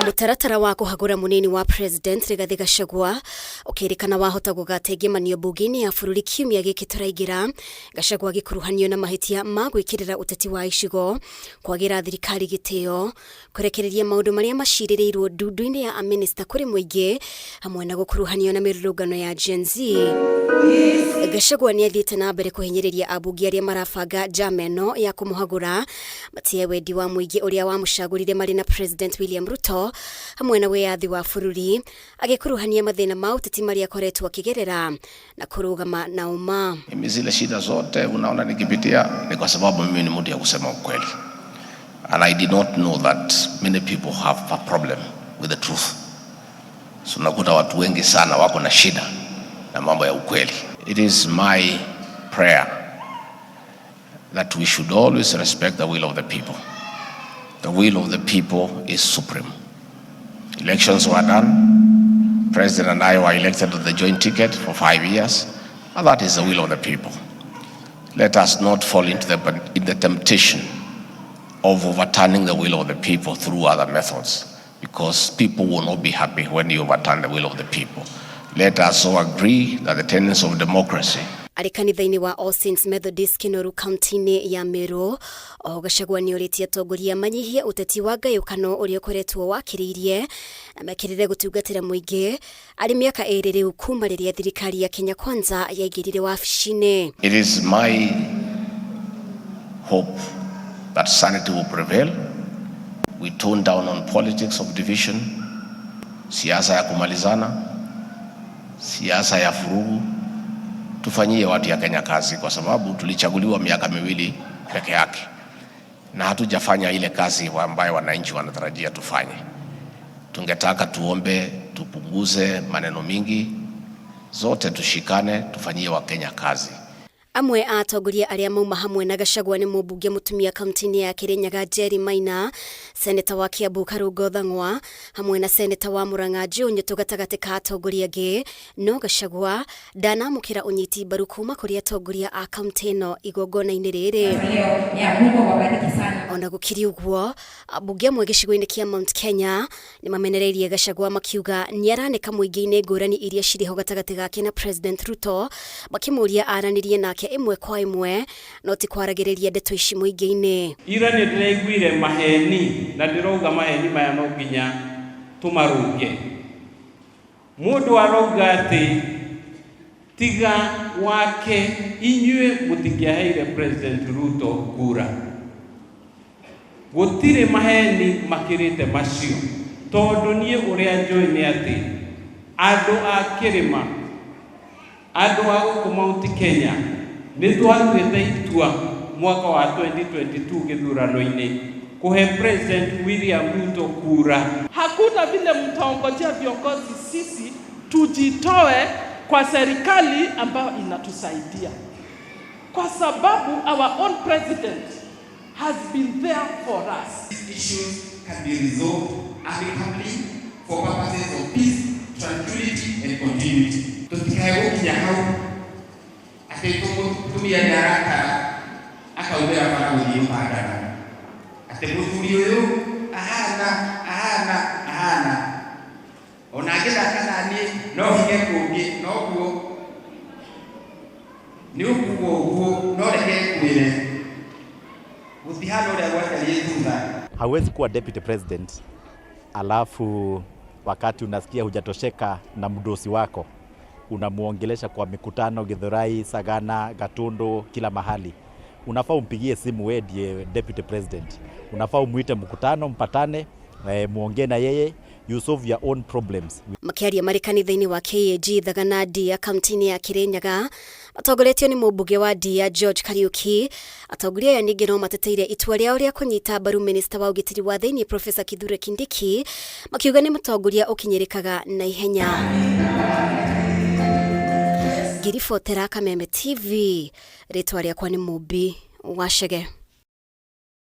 Mutaratara wa kuhagura munini wa President Rigathi Gachagua ukirikana wahota gugategemanio bunge-ini ya bururi kiumia giki turaigira. Gachagua gikuruhanio na mahitia ma gwikirira uteti wa icigo, kwagira thirikari gitio, kurekereria maundu maria maciririrwo ndundu-ini ya aminista kuri muingi, hamwe na gukuruhanio na mirurungano ya Gen Z. Gachagua ni athiite na mbere kuhinyiriria abunge aria marabanga jameno ya kumuhagura matie wendi wa muingi uria wamucagurire mari na President William Ruto hamwe na wiyathi wa bururi, agikuruhania mathina ma uteti maria akoretwo akigerera na kurugama na uma. Mimi zile shida zote unaona nikipitia ni kwa sababu mimi ni mtu ya kusema ukweli, and I did not know that many people have a problem with the truth. So nakuta watu wengi sana wako na shida na mambo ya ukweli. It is my prayer that we should always respect the will of the people. The will of the people is supreme. Elections were done. President and I were elected on the joint ticket for 5 years, and that is the will of the people. Let us not fall into the temptation of overturning the will of the people through other methods, because people will not be happy when you overturn the will of the people. Let us all agree that the tenets of democracy. Ari kanitha-ini wa All Saints Methodist Kinoru kaunti-ini ya Meru, Gachagua ni uritie atongoria manyihie uteti wa ngayukano uria ukoretwo wakiriirie na mekirire gutungatira muingi ari miaka 2 riu kuma riria thirikari ya Kenya Kwanza yaigirire wabici-ini. It is my hope that sanity will prevail. We tone down on politics of division, siasa ya kumalizana, siasa ya furugu. Tufanyie watu ya Kenya kazi, kwa sababu tulichaguliwa miaka 2 peke yake na hatujafanya ile kazi ambayo wananchi wanatarajia tufanye. Tungetaka tuombe tupunguze maneno mingi, zote tushikane, tufanyie wa Kenya kazi. Amwe atongoria aria mauma hamwe na Gachagua ni mubunge mutumia kaunti-ini ya Kirinyaga Jerry Maina, seneta wa Kiambu Karungo Thang'wa, hamwe na seneta wa Murang'a Njunyu gatagati ka atongoria angi. No Gachagua ndanamukira unyiti mbaru kuma kuri atongoria a kaunti ino igongona-ini riri. Ona gukiri uguo, abunge amwe gicigo-ini kia Mount Kenya ni mamenereirie Gachagua makiuga ni aranika muingi-ini ngurani iria ciriho gatagati gake na President Ruto, makimuria aranirie nake imwe kwa imwe no ti kwaragiriria ndeto ici muingi-ini. Ira ni ndiraiguire maheni na ndirauga maheni maya no nginya tumarunge. Mundu arauga ati tiga wake inyue mutingiaheire President Ruto kura. Gutire maheni makirite macio tondu nie uria njui ni ati andu a kirima, andu a guku Mount Kenya nitwatuite itua mwaka wa 2022 githurano-ini kuhe President William Ruto kura. Hakuna vile mtaongojea viongozi sisi tujitoe kwa serikali ambayo inatusaidia, kwa sababu our own president has been there for us. These issues can be resolved amicably for purposes of peace, tranquility and continuity. Tutikae ukijahau tumia daraka akaubera para uliyo padana atemuthuri uyu ahana onagera kana ni no hige kungi no guo ni ukugo no reke kwire utihano ule gwata yethunga. Hawezi kuwa deputy president alafu wakati unasikia hujatosheka na mdosi wako unamuongelesha kwa mikutano Githurai, Sagana, Gatundu, kila mahali. Unafaa umpigie simu wewe ndiye deputy president. Unafaa umuite mkutano mpatane, muongee na yeye, you solve your own problems. Makiaria mari kanitha-ini wa KAG Thagana Dia kaunti-ini ya Kirinyaga, atongoretio ni mubunge wa Dia George Kariuki. Atongoria ya ningi no mateteire itua riao ria kunyita mbaru minister wa ugitiri wa thiini Professor Kithure Kindiki, makiuga ni mutongoria ukinyirikaga na ihenya. Girifotera Kameme TV, ritwa riakwa ni Mubi Wachege.